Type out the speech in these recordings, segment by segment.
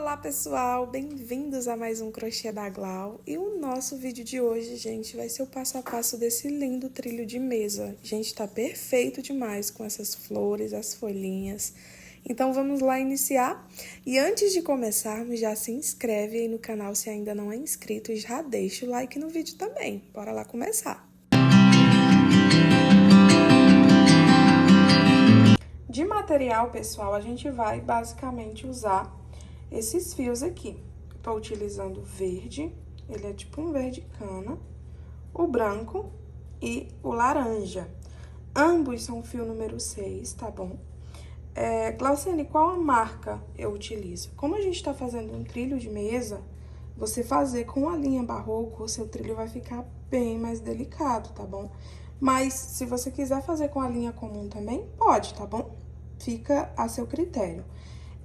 Olá pessoal, bem-vindos a mais um Crochê da Glau. E o nosso vídeo de hoje, gente, vai ser o passo a passo desse lindo trilho de mesa. Gente, tá perfeito demais com essas flores, as folhinhas. Então vamos lá iniciar. E antes de começarmos, já se inscreve aí no canal se ainda não é inscrito e já deixa o like no vídeo também. Bora lá começar. De material, pessoal, a gente vai basicamente usar esses fios aqui. Tô utilizando o verde, ele é tipo um verde cana, o branco e o laranja. Ambos são fio número 6, tá bom? Glauciane, qual a marca eu utilizo? Como a gente tá fazendo um trilho de mesa, você fazer com a linha barroco, o seu trilho vai ficar bem mais delicado, tá bom? Mas, se você quiser fazer com a linha comum também, pode, tá bom? Fica a seu critério.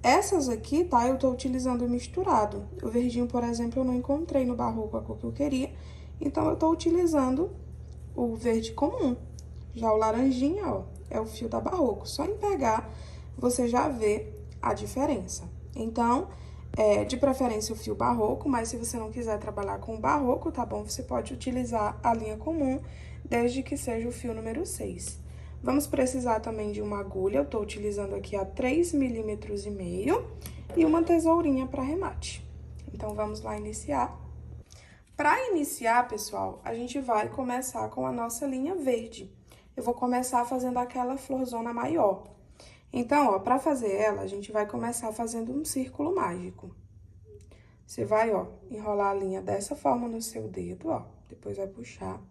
Essas aqui, tá? Eu tô utilizando misturado. O verdinho, por exemplo, eu não encontrei no barroco a cor que eu queria, então eu tô utilizando o verde comum. Já o laranjinha, ó, é o fio da barroco. Só em pegar, você já vê a diferença. Então, de preferência o fio barroco, mas se você não quiser trabalhar com o barroco, tá bom? Você pode utilizar a linha comum, desde que seja o fio número 6. Vamos precisar também de uma agulha, eu tô utilizando aqui a 3,5 milímetros e uma tesourinha para remate. Então, vamos lá iniciar. Para iniciar, pessoal, a gente vai começar com a nossa linha verde. Eu vou começar fazendo aquela florzona maior. Então, ó, para fazer ela, a gente vai começar fazendo um círculo mágico. Você vai, ó, enrolar a linha dessa forma no seu dedo, ó, depois vai puxar.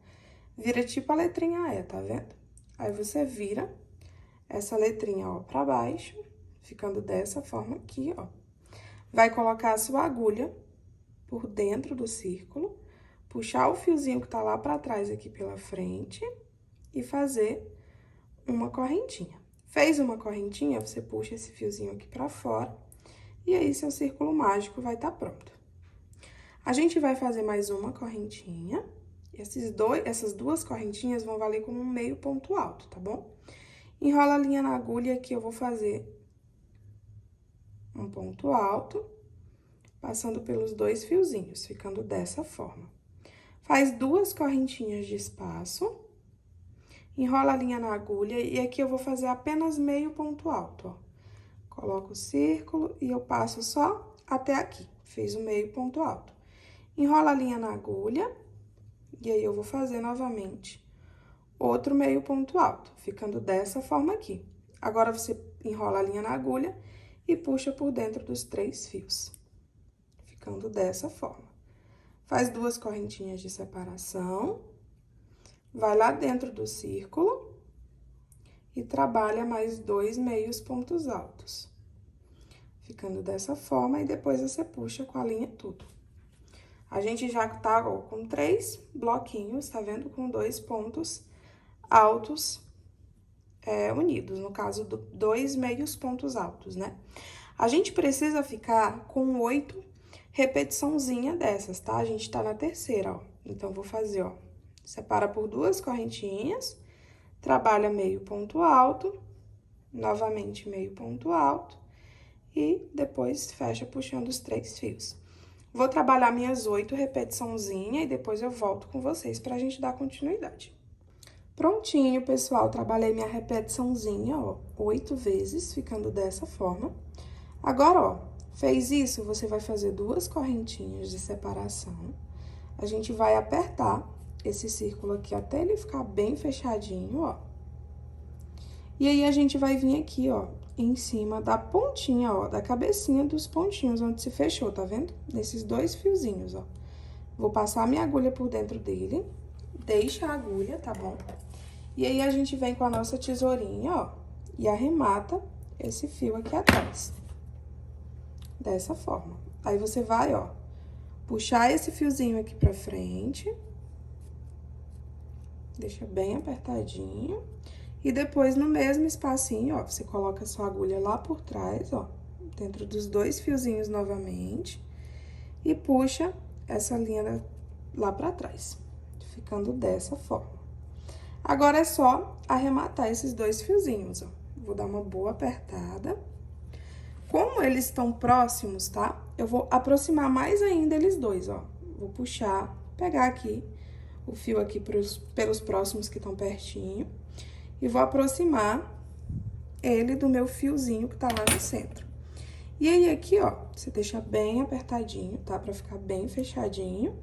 Vira tipo a letrinha E, tá vendo? Aí, você vira essa letrinha, ó, pra baixo, ficando dessa forma aqui, ó. Vai colocar a sua agulha por dentro do círculo, puxar o fiozinho que tá lá pra trás aqui pela frente e fazer uma correntinha. Fez uma correntinha, você puxa esse fiozinho aqui pra fora e aí seu círculo mágico vai tá pronto. A gente vai fazer mais uma correntinha. Essas duas correntinhas vão valer como um meio ponto alto, tá bom? Enrola a linha na agulha, aqui eu vou fazer um ponto alto, passando pelos dois fiozinhos, ficando dessa forma. Faz duas correntinhas de espaço, enrola a linha na agulha e aqui eu vou fazer apenas meio ponto alto, ó. Coloco o círculo e eu passo só até aqui, fiz o meio ponto alto. Enrola a linha na agulha e aí eu vou fazer novamente outro meio ponto alto, ficando dessa forma aqui. Agora, você enrola a linha na agulha e puxa por dentro dos 3 fios, ficando dessa forma. Faz duas correntinhas de separação, vai lá dentro do círculo e trabalha mais 2 meios pontos altos, ficando dessa forma, e depois você puxa com a linha tudo. A gente já tá, ó, com 3 bloquinhos, tá vendo? Com 2 pontos altos unidos, no caso, 2 meios pontos altos, né? A gente precisa ficar com 8 repetiçãozinha dessas, tá? A gente tá na terceira, ó. Então, vou fazer, ó, separa por 2 correntinhas, trabalha meio ponto alto, novamente meio ponto alto, e depois fecha puxando os 3 fios. Vou trabalhar minhas 8 repetiçãozinha e depois eu volto com vocês pra gente dar continuidade. Prontinho, pessoal, trabalhei minha repetiçãozinha, ó, 8 vezes, ficando dessa forma. Agora, ó, fez isso, você vai fazer 2 correntinhas de separação. A gente vai apertar esse círculo aqui até ele ficar bem fechadinho, ó. E aí, a gente vai vir aqui, ó, em cima da pontinha, ó, da cabecinha dos pontinhos onde se fechou, tá vendo? Nesses 2 fiozinhos, ó. Vou passar a minha agulha por dentro dele, deixa a agulha, tá bom? E aí, a gente vem com a nossa tesourinha, ó, e arremata esse fio aqui atrás. Dessa forma. Aí, você vai, ó, puxar esse fiozinho aqui pra frente. Deixa bem apertadinho. E depois, no mesmo espacinho, ó, você coloca a sua agulha lá por trás, ó, dentro dos 2 fiozinhos novamente. E puxa essa linha lá pra trás, ficando dessa forma. Agora, é só arrematar esses 2 fiozinhos, ó. Vou dar uma boa apertada. Como eles estão próximos, tá? Eu vou aproximar mais ainda eles dois, ó. Vou puxar, pegar aqui o fio aqui pelos próximos que estão pertinho. E vou aproximar ele do meu fiozinho que tá lá no centro. E aí, aqui, ó, você deixa bem apertadinho, tá? Pra ficar bem fechadinho.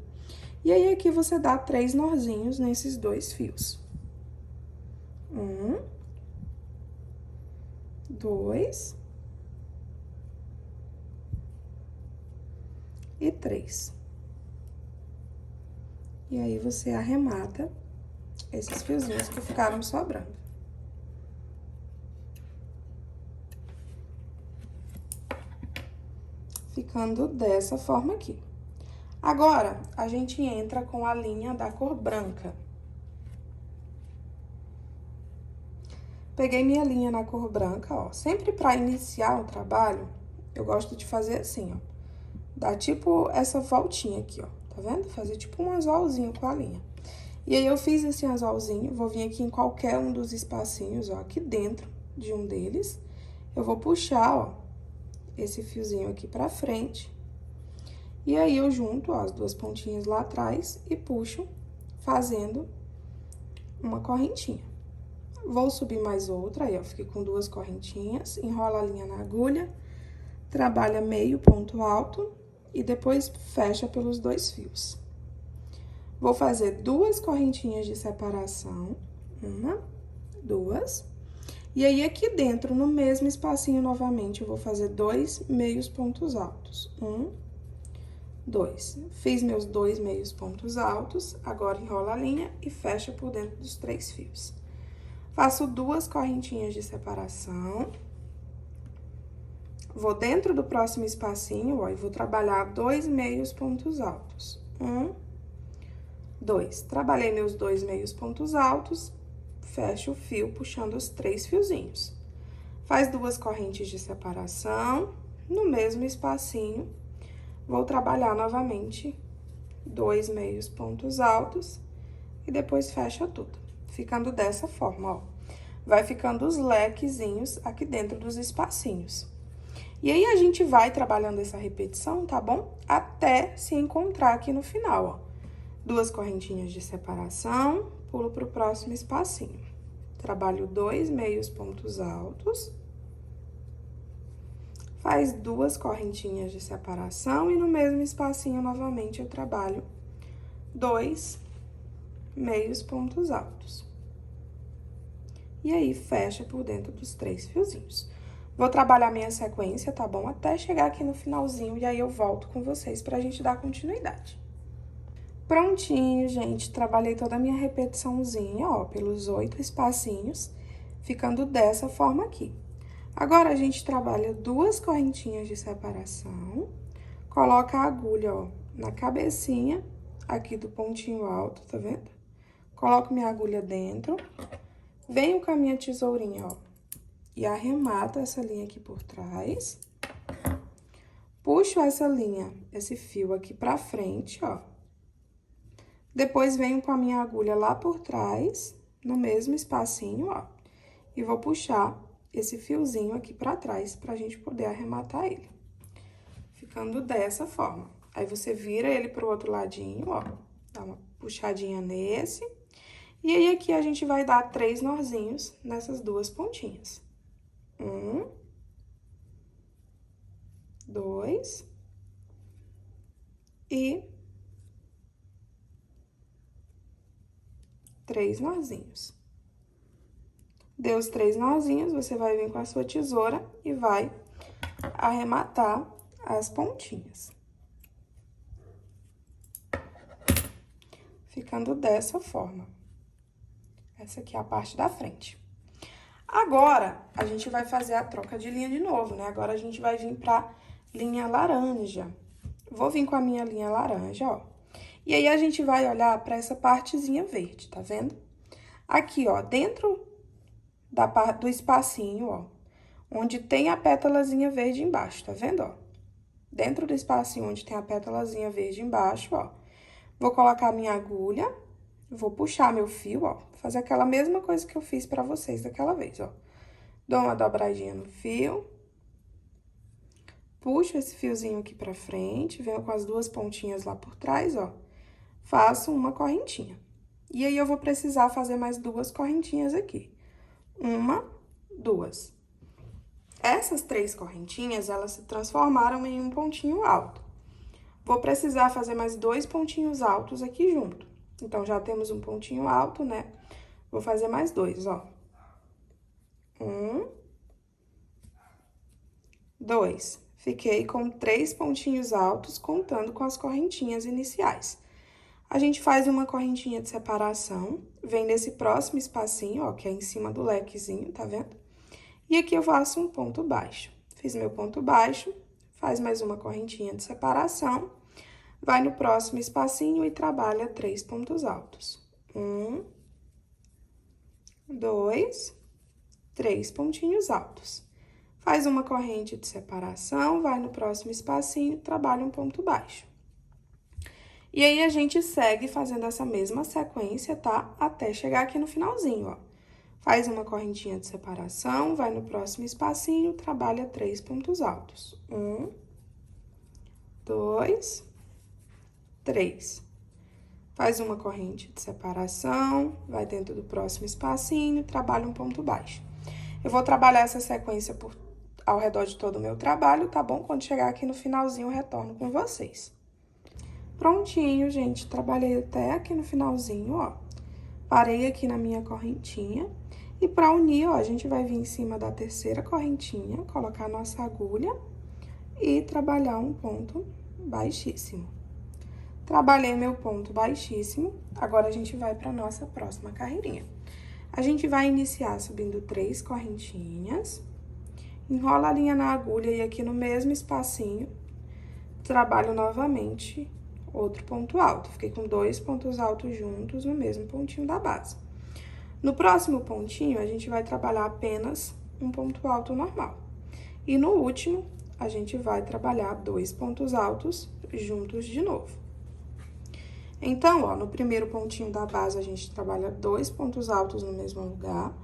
E aí, aqui, você dá 3 nozinhos nesses 2 fios. 1, 2 e 3. E aí, você arremata esses fiozinhos que ficaram sobrando. Ficando dessa forma aqui. Agora, a gente entra com a linha da cor branca. Peguei minha linha na cor branca, ó. Sempre pra iniciar o trabalho, eu gosto de fazer assim, ó. Dá tipo essa voltinha aqui, ó. Tá vendo? Fazer tipo um anzolzinho com a linha. E aí, eu fiz esse anzolzinho, vou vir aqui em qualquer um dos espacinhos, ó. Aqui dentro de um deles. Eu vou puxar, ó, esse fiozinho aqui pra frente. E aí, eu junto, ó, as 2 pontinhas lá atrás e puxo, fazendo uma correntinha. Vou subir mais outra, aí, ó, fiquei com 2 correntinhas, enrola a linha na agulha, trabalha meio ponto alto e depois fecha pelos 2 fios. Vou fazer 2 correntinhas de separação, 1, 2. E aí, aqui dentro, no mesmo espacinho, novamente, eu vou fazer 2 meios pontos altos. 1, 2. Fiz meus 2 meios pontos altos, agora enrola a linha e fecha por dentro dos 3 fios. Faço 2 correntinhas de separação. Vou dentro do próximo espacinho, ó, e vou trabalhar 2 meios pontos altos. 1, 2. Trabalhei meus 2 meios pontos altos, fecho o fio puxando os 3 fiozinhos. Faz 2 correntes de separação, no mesmo espacinho, vou trabalhar novamente 2 meios pontos altos e depois fecha tudo. Ficando dessa forma, ó. Vai ficando os lequezinhos aqui dentro dos espacinhos. E aí, a gente vai trabalhando essa repetição, tá bom? Até se encontrar aqui no final, ó. 2 correntinhas de separação, pulo pro próximo espacinho. Trabalho 2 meios pontos altos. Faz 2 correntinhas de separação e no mesmo espacinho, novamente, eu trabalho 2 meios pontos altos. E aí, fecha por dentro dos 3 fiozinhos. Vou trabalhar minha sequência, tá bom? Até chegar aqui no finalzinho, e aí eu volto com vocês pra gente dar continuidade. Prontinho, gente. Trabalhei toda a minha repetiçãozinha, ó, pelos 8 espacinhos, ficando dessa forma aqui. Agora, a gente trabalha 2 correntinhas de separação, coloca a agulha, ó, na cabecinha aqui do pontinho alto, tá vendo? Coloco minha agulha dentro, venho com a minha tesourinha, ó, e arremato essa linha aqui por trás. Puxo essa linha, esse fio aqui pra frente, ó. Depois, venho com a minha agulha lá por trás, no mesmo espacinho, ó. E vou puxar esse fiozinho aqui pra trás, pra gente poder arrematar ele. Ficando dessa forma. Aí, você vira ele pro outro ladinho, ó. Dá uma puxadinha nesse. E aí, aqui, a gente vai dar 3 nozinhos nessas 2 pontinhas. 1, 2 e 3 nozinhos. Deu os 3 nozinhos, você vai vir com a sua tesoura e vai arrematar as pontinhas. Ficando dessa forma. Essa aqui é a parte da frente. Agora, a gente vai fazer a troca de linha de novo, né? Agora, a gente vai vir pra linha laranja. Vou vir com a minha linha laranja, ó. E aí, a gente vai olhar pra essa partezinha verde, tá vendo? Aqui, ó, dentro do espacinho, ó, onde tem a pétalazinha verde embaixo, tá vendo, ó? Dentro do espacinho onde tem a pétalazinha verde embaixo, ó, vou colocar a minha agulha, vou puxar meu fio, ó, fazer aquela mesma coisa que eu fiz pra vocês daquela vez, ó. Dou uma dobradinha no fio, puxo esse fiozinho aqui pra frente, venho com as duas pontinhas lá por trás, ó, faço uma correntinha. E aí, eu vou precisar fazer mais duas correntinhas aqui. Uma, duas. Essas 3 correntinhas, elas se transformaram em um pontinho alto. Vou precisar fazer mais 2 pontinhos altos aqui junto. Então, já temos um pontinho alto, né? Vou fazer mais 2, ó. 1, 2. Fiquei com 3 pontinhos altos, contando com as correntinhas iniciais. A gente faz uma correntinha de separação, vem nesse próximo espacinho, ó, que é em cima do lequezinho, tá vendo? E aqui eu faço um ponto baixo. Fiz meu ponto baixo, faz mais uma correntinha de separação, vai no próximo espacinho e trabalha 3 pontos altos. 1, 2, 3 pontinhos altos. Faz uma corrente de separação, vai no próximo espacinho, trabalha um ponto baixo. E aí, a gente segue fazendo essa mesma sequência, tá? Até chegar aqui no finalzinho, ó. Faz uma correntinha de separação, vai no próximo espacinho, trabalha 3 pontos altos. 1, 2, 3. Faz uma corrente de separação, vai dentro do próximo espacinho, trabalha um ponto baixo. Eu vou trabalhar essa sequência ao redor de todo o meu trabalho, tá bom? Quando chegar aqui no finalzinho, eu retorno com vocês. Prontinho, gente, trabalhei até aqui no finalzinho, ó. Parei aqui na minha correntinha. E pra unir, ó, a gente vai vir em cima da terceira correntinha, colocar a nossa agulha e trabalhar um ponto baixíssimo. Trabalhei meu ponto baixíssimo, agora a gente vai pra nossa próxima carreirinha. A gente vai iniciar subindo 3 correntinhas, enrola a linha na agulha e aqui no mesmo espacinho, trabalho novamente outro ponto alto. Fiquei com 2 pontos altos juntos no mesmo pontinho da base. No próximo pontinho, a gente vai trabalhar apenas um ponto alto normal. E no último, a gente vai trabalhar 2 pontos altos juntos de novo. Então, ó, no primeiro pontinho da base, a gente trabalha 2 pontos altos no mesmo lugar.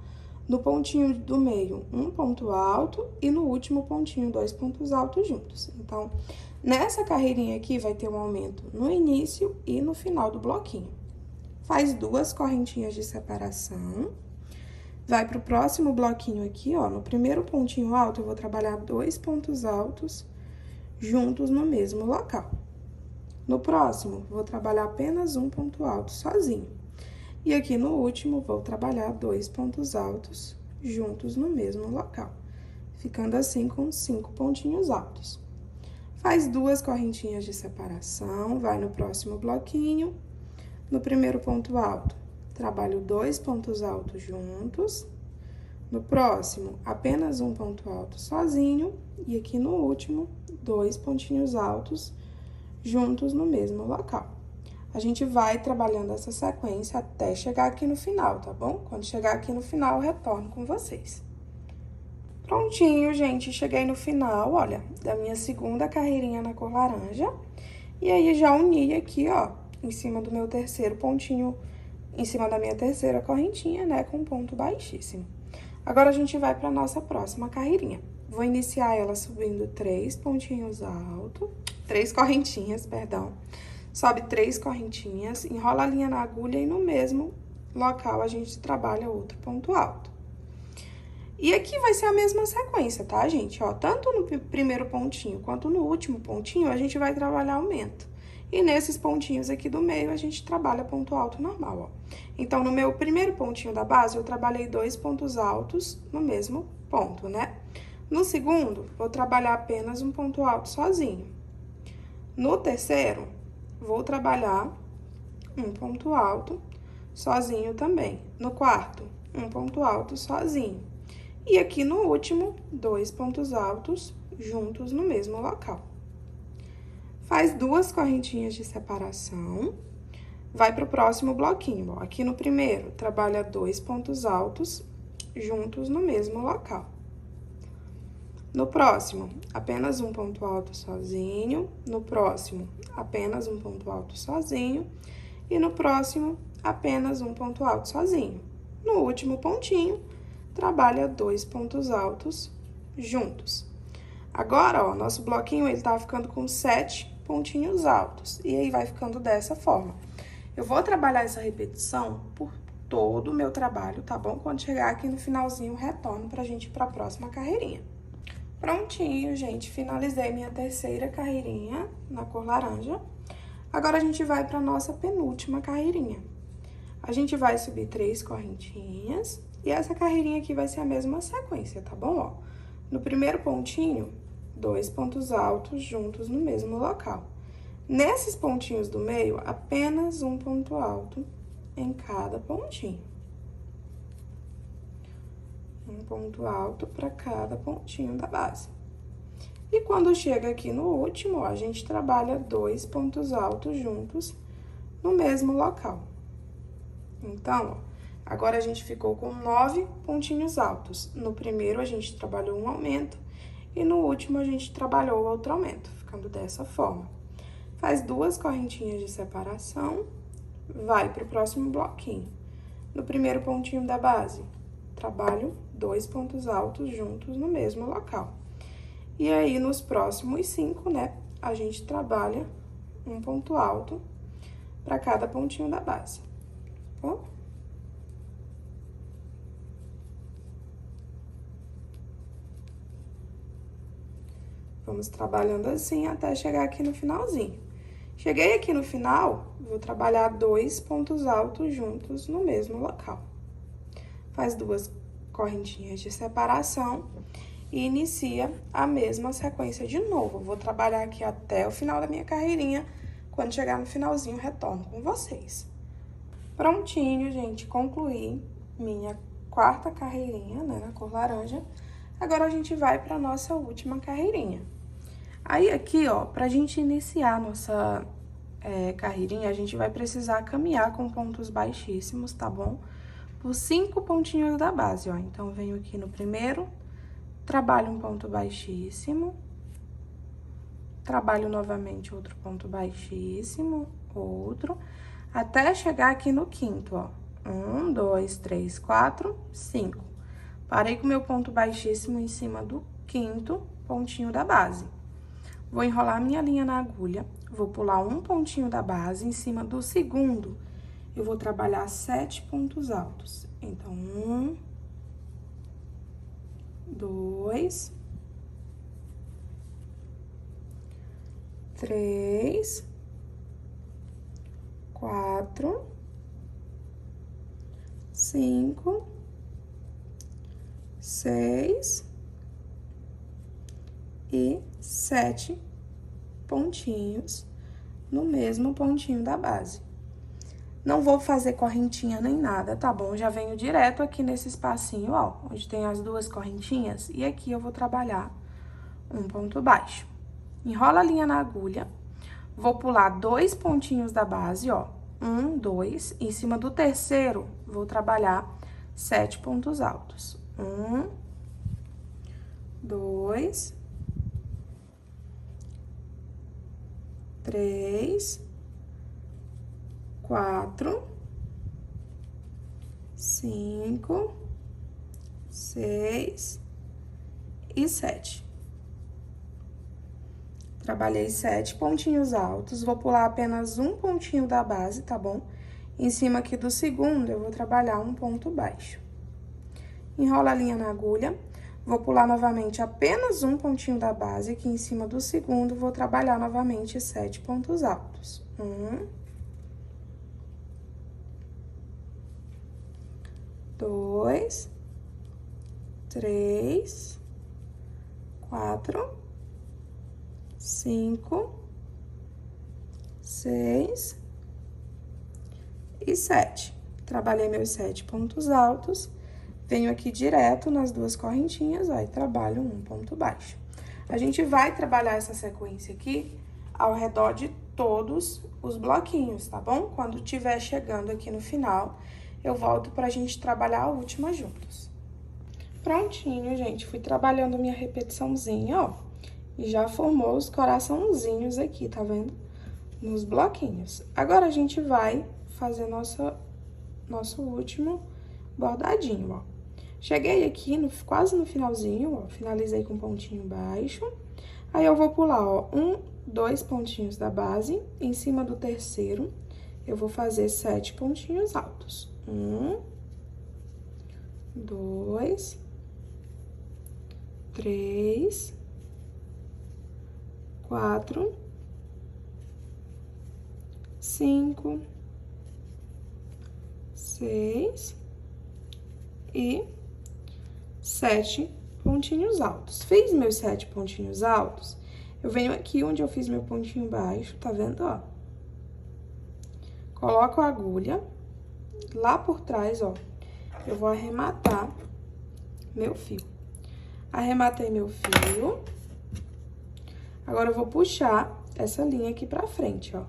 No pontinho do meio, um ponto alto. E no último pontinho, 2 pontos altos juntos. Então, nessa carreirinha aqui, vai ter um aumento no início e no final do bloquinho. Faz 2 correntinhas de separação. Vai pro próximo bloquinho aqui, ó. No primeiro pontinho alto, eu vou trabalhar 2 pontos altos juntos no mesmo local. No próximo, vou trabalhar apenas um ponto alto sozinho. E aqui no último, vou trabalhar 2 pontos altos juntos no mesmo local, ficando assim com 5 pontinhos altos. Faz 2 correntinhas de separação, vai no próximo bloquinho. No primeiro ponto alto, trabalho 2 pontos altos juntos. No próximo, apenas um ponto alto sozinho. E aqui no último, 2 pontinhos altos juntos no mesmo local. A gente vai trabalhando essa sequência até chegar aqui no final, tá bom? Quando chegar aqui no final, eu retorno com vocês. Prontinho, gente, cheguei no final, olha, da minha segunda carreirinha na cor laranja. E aí, já uni aqui, ó, em cima do meu terceiro pontinho, em cima da minha terceira correntinha, né, com um ponto baixíssimo. Agora, a gente vai pra nossa próxima carreirinha. Vou iniciar ela subindo 3 pontinhos altos, 3 correntinhas, perdão. Sobe 3 correntinhas, enrola a linha na agulha e no mesmo local a gente trabalha outro ponto alto. E aqui vai ser a mesma sequência, tá, gente? Ó, tanto no primeiro pontinho quanto no último pontinho, a gente vai trabalhar aumento. E nesses pontinhos aqui do meio, a gente trabalha ponto alto normal, ó. Então, no meu primeiro pontinho da base, eu trabalhei 2 pontos altos no mesmo ponto, né? No segundo, vou trabalhar apenas um ponto alto sozinho. No terceiro, vou trabalhar um ponto alto sozinho também. No quarto, um ponto alto sozinho. E aqui no último, 2 pontos altos juntos no mesmo local. Faz 2 correntinhas de separação, vai pro próximo bloquinho, ó. Aqui no primeiro, trabalha 2 pontos altos juntos no mesmo local. No próximo, apenas um ponto alto sozinho. No próximo, apenas um ponto alto sozinho. E no próximo, apenas um ponto alto sozinho. No último pontinho, trabalha 2 pontos altos juntos. Agora, ó, nosso bloquinho, ele tá ficando com 7 pontinhos altos. E aí, vai ficando dessa forma. Eu vou trabalhar essa repetição por todo o meu trabalho, tá bom? Quando chegar aqui no finalzinho, retorno pra gente ir pra próxima carreirinha. Prontinho, gente. Finalizei minha terceira carreirinha na cor laranja. Agora, a gente vai pra nossa penúltima carreirinha. A gente vai subir 3 correntinhas. E essa carreirinha aqui vai ser a mesma sequência, tá bom? Ó, no primeiro pontinho, 2 pontos altos juntos no mesmo local. Nesses pontinhos do meio, apenas um ponto alto em cada pontinho. Um ponto alto para cada pontinho da base. E quando chega aqui no último, ó, a gente trabalha 2 pontos altos juntos no mesmo local. Então, ó, agora a gente ficou com 9 pontinhos altos. No primeiro, a gente trabalhou um aumento e no último, a gente trabalhou outro aumento, ficando dessa forma. Faz 2 correntinhas de separação, vai para o próximo bloquinho. No primeiro pontinho da base, trabalho 2 pontos altos juntos no mesmo local. E aí, nos próximos 5, né, a gente trabalha um ponto alto para cada pontinho da base, tá bom? Vamos trabalhando assim até chegar aqui no finalzinho. Cheguei aqui no final, vou trabalhar 2 pontos altos juntos no mesmo local. Faz 2 correntinhas de separação e inicia a mesma sequência de novo. Vou trabalhar aqui até o final da minha carreirinha. Quando chegar no finalzinho, retorno com vocês. Prontinho, gente, concluí minha quarta carreirinha, né, na cor laranja. Agora, a gente vai para nossa última carreirinha. Aí, aqui, ó, pra gente iniciar a nossa carreirinha, a gente vai precisar caminhar com pontos baixíssimos, tá bom? Por 5 pontinhos da base, ó. Então, venho aqui no primeiro, trabalho um ponto baixíssimo, trabalho novamente outro ponto baixíssimo, outro, até chegar aqui no quinto, ó. 1, 2, 3, 4, 5. Parei com meu ponto baixíssimo em cima do quinto pontinho da base. Vou enrolar minha linha na agulha, vou pular um pontinho da base, em cima do segundo, eu vou trabalhar 7 pontos altos. Então, 1, 2, 3, 4, 5, 6 e 7 pontinhos no mesmo pontinho da base. Não vou fazer correntinha nem nada, tá bom? Já venho direto aqui nesse espacinho, ó, onde tem as 2 correntinhas, e aqui eu vou trabalhar um ponto baixo. Enrola a linha na agulha, vou pular 2 pontinhos da base, ó, 1, 2, em cima do terceiro, vou trabalhar 7 pontos altos. 1, 2, 3, 4, 5, 6 e 7. Trabalhei 7 pontinhos altos, vou pular apenas um pontinho da base, tá bom? Em cima aqui do segundo, eu vou trabalhar um ponto baixo. Enrola a linha na agulha, vou pular novamente apenas um pontinho da base, aqui em cima do segundo, vou trabalhar novamente 7 pontos altos. 1, 2, 3, 4, 5, 6 e 7. Trabalhei meus 7 pontos altos, venho aqui direto nas 2 correntinhas, ó, e trabalho um ponto baixo. A gente vai trabalhar essa sequência aqui ao redor de todos os bloquinhos, tá bom? Quando estiver chegando aqui no final, eu volto pra gente trabalhar a última juntos. Prontinho, gente, fui trabalhando minha repetiçãozinha, ó, e já formou os coraçãozinhos aqui, tá vendo? Nos bloquinhos. Agora, a gente vai fazer nosso último bordadinho, ó. Cheguei aqui quase no finalzinho, ó, finalizei com pontinho baixo. Aí, eu vou pular, ó, 2 pontinhos da base, em cima do terceiro, eu vou fazer 7 pontinhos altos. 2, 3, 4, 5, 6 e 7 pontinhos altos. Fiz meus 7 pontinhos altos, eu venho aqui onde eu fiz meu pontinho baixo, tá vendo, ó? Coloco a agulha, lá por trás, ó, eu vou arrematar meu fio. Arrematei meu fio. Agora, eu vou puxar essa linha aqui pra frente, ó.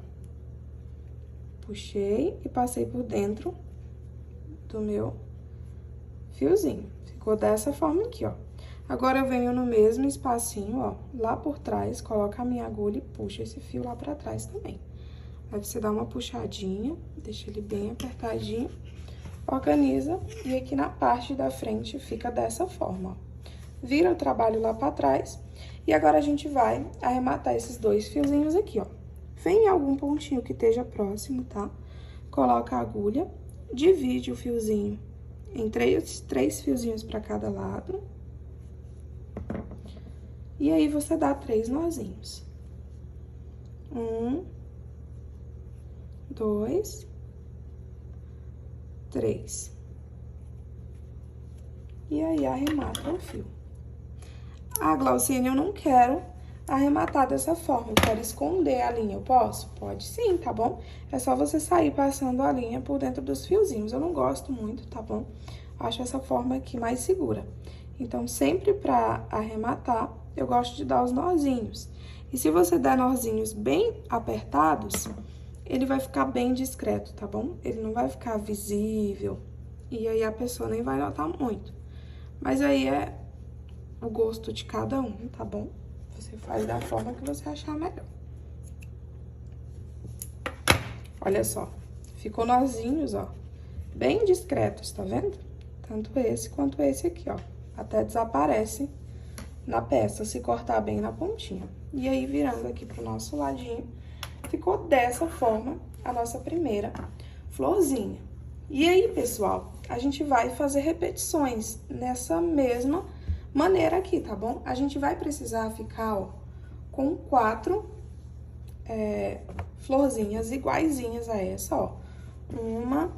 Puxei e passei por dentro do meu fiozinho. Ficou dessa forma aqui, ó. Agora, eu venho no mesmo espacinho, ó, lá por trás, coloco a minha agulha e puxo esse fio lá pra trás também. Aí, você dá uma puxadinha, deixa ele bem apertadinho, organiza, e aqui na parte da frente fica dessa forma, ó. Vira o trabalho lá pra trás, e agora a gente vai arrematar esses 2 fiozinhos aqui, ó. Vem em algum pontinho que esteja próximo, tá? Coloca a agulha, divide o fiozinho em 3 fiozinhos pra cada lado. E aí, você dá 3 nozinhos. 1, 2, 3. E aí, arremata o fio. Ah, Glauciane, eu não quero arrematar dessa forma, eu quero esconder a linha, eu posso? Pode sim, tá bom? É só você sair passando a linha por dentro dos fiozinhos, eu não gosto muito, tá bom? Acho essa forma aqui mais segura. Então, sempre pra arrematar, eu gosto de dar os nozinhos. E se você der nozinhos bem apertados, ele vai ficar bem discreto, tá bom? Ele não vai ficar visível, e aí a pessoa nem vai notar muito. Mas aí é o gosto de cada um, tá bom? Você faz da forma que você achar melhor. Olha só, ficou nozinhos, ó, bem discretos, tá vendo? Tanto esse quanto esse aqui, ó. Até desaparece na peça, se cortar bem na pontinha. E aí, virando aqui pro nosso ladinho, ficou dessa forma a nossa primeira florzinha. E aí, pessoal, a gente vai fazer repetições nessa mesma maneira aqui, tá bom? A gente vai precisar ficar, ó, com 4 florzinhas iguaizinhas a essa, ó. 1,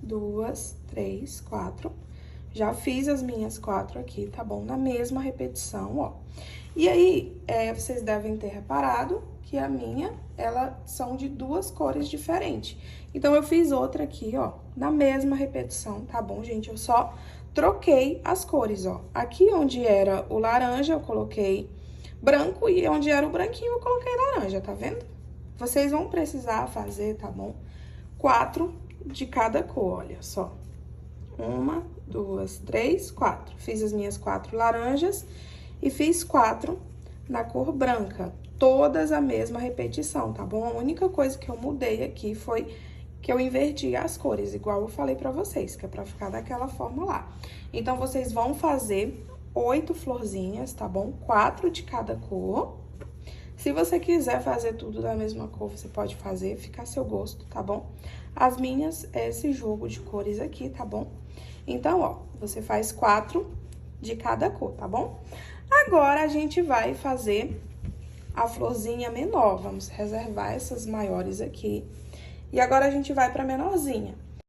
2, 3, 4. Já fiz as minhas 4 aqui, tá bom? Na mesma repetição, ó. E aí, vocês devem ter reparado que a minha, elas são de 2 cores diferentes. Então, eu fiz outra aqui, ó, na mesma repetição, tá bom, gente? Eu só troquei as cores, ó. Aqui onde era o laranja, eu coloquei branco, e onde era o branquinho, eu coloquei laranja, tá vendo? Vocês vão precisar fazer, tá bom? 4 de cada cor, olha só. 1, 2, 3, 4. Fiz as minhas 4 laranjas e fiz 4 na cor branca. Todas a mesma repetição, tá bom? A única coisa que eu mudei aqui foi que eu inverti as cores, igual eu falei pra vocês, que é pra ficar daquela forma lá. Então, vocês vão fazer 8 florzinhas, tá bom? 4 de cada cor. Se você quiser fazer tudo da mesma cor, você pode fazer, fica a seu gosto, tá bom? As minhas é esse jogo de cores aqui, tá bom? Então, ó, você faz 4 de cada cor, tá bom? Agora, a gente vai fazer a florzinha menor. Vamos reservar essas maiores aqui. E agora, a gente vai pra menorzinha.